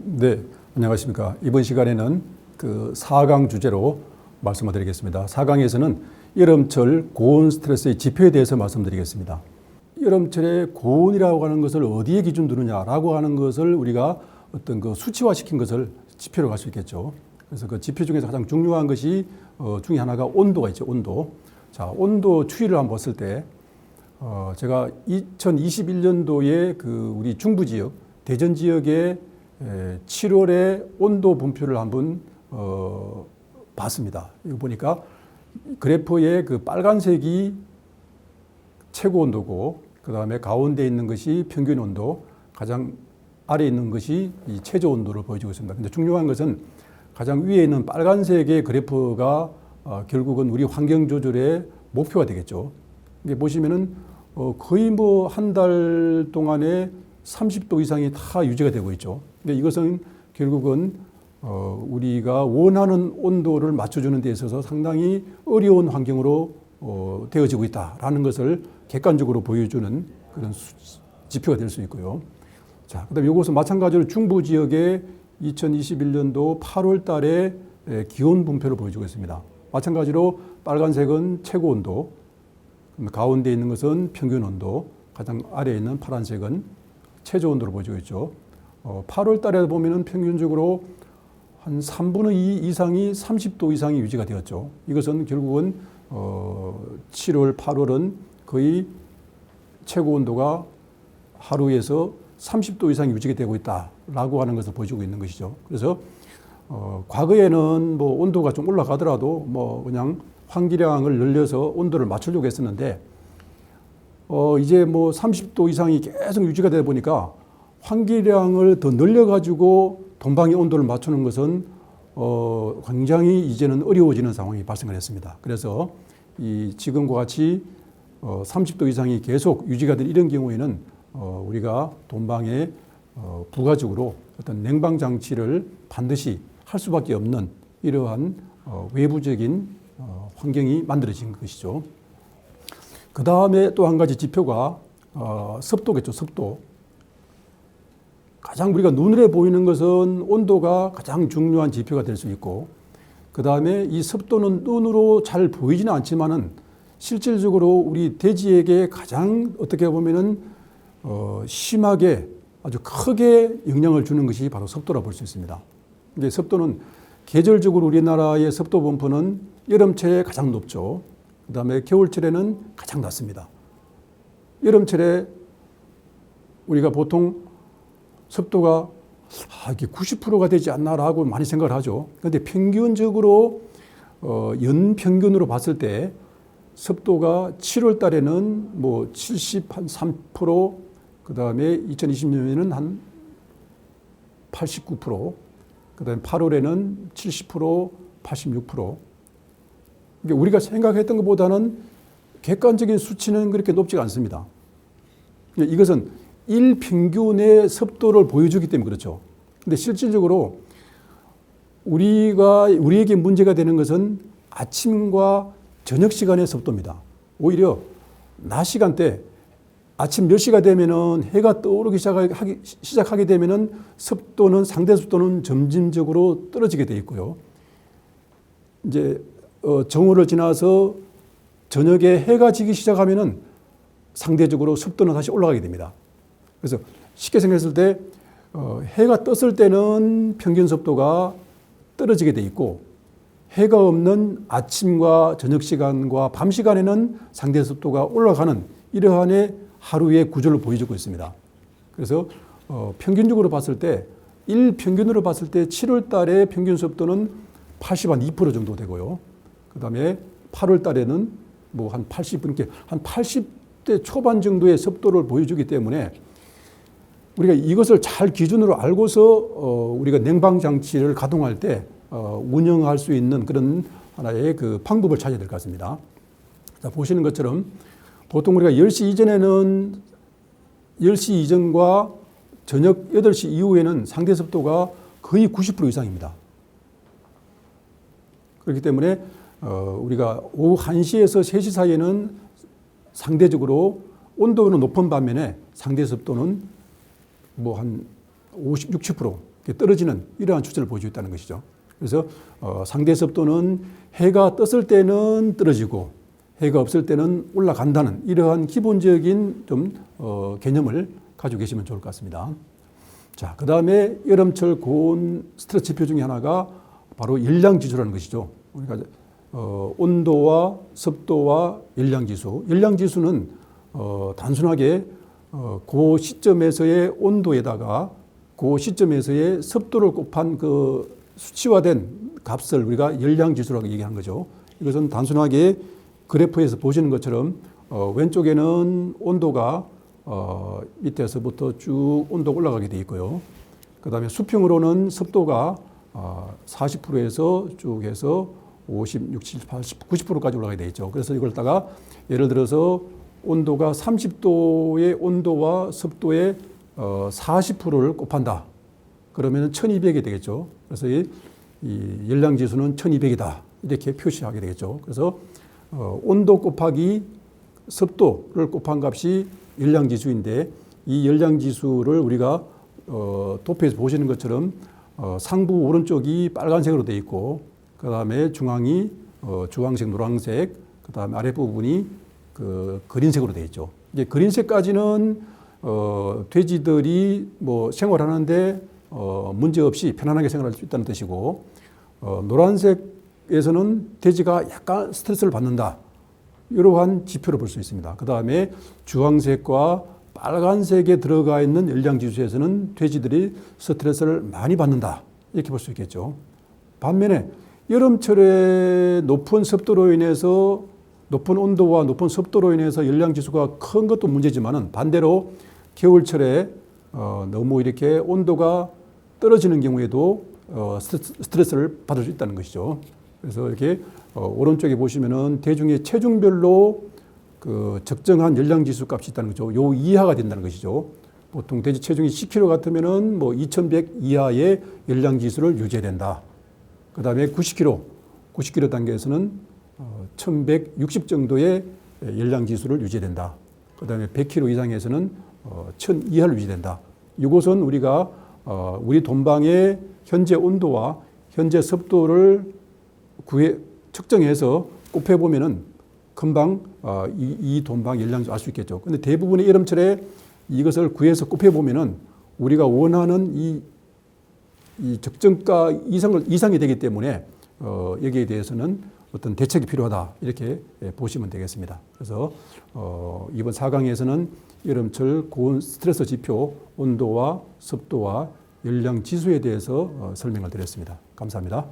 네, 안녕하십니까. 이번 시간에는 그 4강 주제로 말씀을 드리겠습니다. 4강에서는 여름철 고온 스트레스의 지표에 대해서 말씀드리겠습니다. 여름철에 고온이라고 하는 것을 어디에 기준 두느냐라고 하는 것을 우리가 어떤 그 수치화시킨 것을 지표로 갈 수 있겠죠. 그래서 그 지표 중에서 가장 중요한 것이 중에 하나가 온도가 있죠. 온도. 자, 온도 추이를 한번 봤을 때 제가 2021년도에 그 우리 중부 지역, 대전 지역의 7월의 온도 분표를 한번 봤습니다. 이거 보니까 그래프의 그 빨간색이 최고 온도고, 그 다음에 가운데 있는 것이 평균 온도, 가장 아래에 있는 것이 이 최저 온도를 보여주고 있습니다. 근데 중요한 것은 가장 위에 있는 빨간색의 그래프가 결국은 우리 환경 조절의 목표가 되겠죠. 이게 보시면은 거의 뭐 한 달 동안에 30도 이상이 다 유지가 되고 있죠. 근데 이것은 결국은 우리가 원하는 온도를 맞춰주는 데 있어서 상당히 어려운 환경으로 되어지고 있다라는 것을 객관적으로 보여주는 그런 지표가 될 수 있고요. 자, 그다음에 이것은 마찬가지로 중부 지역의 2021년도 8월 달에 기온 분표를 보여주고 있습니다. 마찬가지로 빨간색은 최고 온도, 가운데 있는 것은 평균 온도, 가장 아래에 있는 파란색은 최저 온도를 보여주고 있죠. 8월 달에 보면은 평균적으로 한 3분의 2 이상이 30도 이상이 유지가 되었죠. 이것은 결국은 7월, 8월은 거의 최고 온도가 하루에서 30도 이상이 유지가 되고 있다라고 하는 것을 보여주고 있는 것이죠. 그래서 과거에는 뭐 온도가 좀 올라가더라도 뭐 그냥 환기량을 늘려서 온도를 맞추려고 했었는데 이제 뭐 30도 이상이 계속 유지가 되다 보니까 환기량을 더 늘려가지고 동방의 온도를 맞추는 것은 굉장히 이제는 어려워지는 상황이 발생을 했습니다. 그래서 이 지금과 같이 30도 이상이 계속 유지가 된 이런 경우에는 우리가 동방에 부가적으로 어떤 냉방 장치를 반드시 할 수밖에 없는 이러한 외부적인 환경이 만들어진 것이죠. 그 다음에 또 한 가지 지표가 습도겠죠. 습도. 가장 우리가 눈으로 보이는 것은 온도가 가장 중요한 지표가 될 수 있고, 그 다음에 이 습도는 눈으로 잘 보이지는 않지만은 실질적으로 우리 대지에게 가장 어떻게 보면은 심하게 아주 크게 영향을 주는 것이 바로 습도라고 볼 수 있습니다. 이게 습도는 계절적으로 우리나라의 습도 분포는 여름철에 가장 높죠. 그 다음에 겨울철에는 가장 낮습니다. 여름철에 우리가 보통 습도가 이게 90%가 되지 않나라고 많이 생각을 하죠. 그런데 평균적으로 연평균으로 봤을 때 습도가 7월 달에는 뭐 73%, 그 다음에 2020년에는 한 89%, 그 다음에 8월에는 70%, 86%. 그러니까 우리가 생각했던 것보다는 객관적인 수치는 그렇게 높지가 않습니다. 이것은 일평균의 습도를 보여주기 때문에 그렇죠. 근데 실질적으로 우리에게 문제가 되는 것은 아침과 저녁 시간의 습도입니다. 오히려 낮 시간대, 아침 몇 시가 되면은 해가 떠오르기 시작하게 되면은 습도는, 상대 습도는 점진적으로 떨어지게 돼 있고요. 이제 정오를 지나서 저녁에 해가 지기 시작하면은 상대적으로 습도는 다시 올라가게 됩니다. 그래서 쉽게 생각했을 때 해가 떴을 때는 평균 습도가 떨어지게 돼 있고, 해가 없는 아침과 저녁 시간과 밤 시간에는 상대 습도가 올라가는 이러한의 하루의 구조를 보여주고 있습니다. 그래서 평균적으로 봤을 때, 일평균으로 봤을 때 7월 달에 평균 습도는 82% 정도 되고요. 그 다음에 8월 달에는 뭐 한 80%, 한 80대 초반 정도의 습도를 보여주기 때문에 우리가 이것을 잘 기준으로 알고서 우리가 냉방 장치를 가동할 때 운영할 수 있는 그런 하나의 그 방법을 찾아야 될 것 같습니다. 자, 보시는 것처럼 보통 우리가 10시 이전에는 10시 이전과 저녁 8시 이후에는 상대 습도가 거의 90% 이상입니다. 그렇기 때문에 우리가 오후 1시에서 3시 사이에는 상대적으로 온도는 높은 반면에 상대 습도는 뭐 한 50, 60%, 떨어지는 이러한 추세를 보여주고 있다는 것이죠. 그래서 상대 습도는 해가 떴을 때는 떨어지고 해가 없을 때는 올라간다는 이러한 기본적인 좀 개념을 가지고 계시면 좋을 것 같습니다. 자, 그 다음에 여름철 고온 스트레스 지표 중에 하나가 바로 열량지수라는 것이죠. 그러니까 온도와 습도와 열량지수. 열량지수는 단순하게 그 시점에서의 온도에다가 그 시점에서의 습도를 곱한 그 수치화된 값을 우리가 열량지수라고 얘기하는 거죠. 이것은 단순하게 그래프에서 보시는 것처럼 왼쪽에는 온도가 밑에서부터 쭉 온도가 올라가게 되어 있고요. 그 다음에 수평으로는 습도가 40%에서 쭉 해서 50, 60, 80, 90%까지 올라가게 되어 있죠. 그래서 이걸 다가 예를 들어서 온도가 30도의 온도와 습도의 40%를 곱한다. 그러면 1200이 되겠죠. 그래서 이 열량지수는 1200이다. 이렇게 표시하게 되겠죠. 그래서 온도 곱하기 습도를 곱한 값이 열량지수인데 이 열량지수를 우리가 도표에서 보시는 것처럼 상부 오른쪽이 빨간색으로 되어 있고 그 다음에 중앙이 주황색, 노란색, 그 다음에 아랫부분이 그 그린색으로 되어 있죠. 이제 그린색까지는 돼지들이 뭐 생활하는데 문제 없이 편안하게 생활할 수 있다는 뜻이고 노란색에서는 돼지가 약간 스트레스를 받는다. 이러한 지표를 볼 수 있습니다. 그 다음에 주황색과 빨간색에 들어가 있는 열량지수에서는 돼지들이 스트레스를 많이 받는다. 이렇게 볼 수 있겠죠. 반면에 여름철에 높은 습도로 인해서 높은 온도와 높은 습도로 인해서 열량지수가 큰 것도 문제지만은 반대로 겨울철에 너무 이렇게 온도가 떨어지는 경우에도 스트레스를 받을 수 있다는 것이죠. 그래서 이렇게 오른쪽에 보시면은 대중의 체중별로 그 적정한 열량지수 값이 있다는 거죠. 요 이하가 된다는 것이죠. 보통 돼지 체중이 10kg 같으면은 뭐 2100 이하의 열량지수를 유지해야 된다. 그 다음에 90kg 단계에서는 1160 정도의 열량지수를 유지해야 된다. 그 다음에 100kg 이상에서는 1000 이하를 유지된다. 이것은 우리가 우리 돈방의 현재 온도와 현재 습도를 측정해서 곱해보면은 금방 이 돈방 열량지수 알 수 있겠죠. 근데 대부분의 여름철에 이것을 구해서 곱해보면은 우리가 원하는 이 적정가 이상이 되기 때문에 여기에 대해서는 어떤 대책이 필요하다. 이렇게 보시면 되겠습니다. 그래서 이번 4강에서는 여름철 고온 스트레스 지표, 온도와 습도와 열량 지수에 대해서 설명을 드렸습니다. 감사합니다.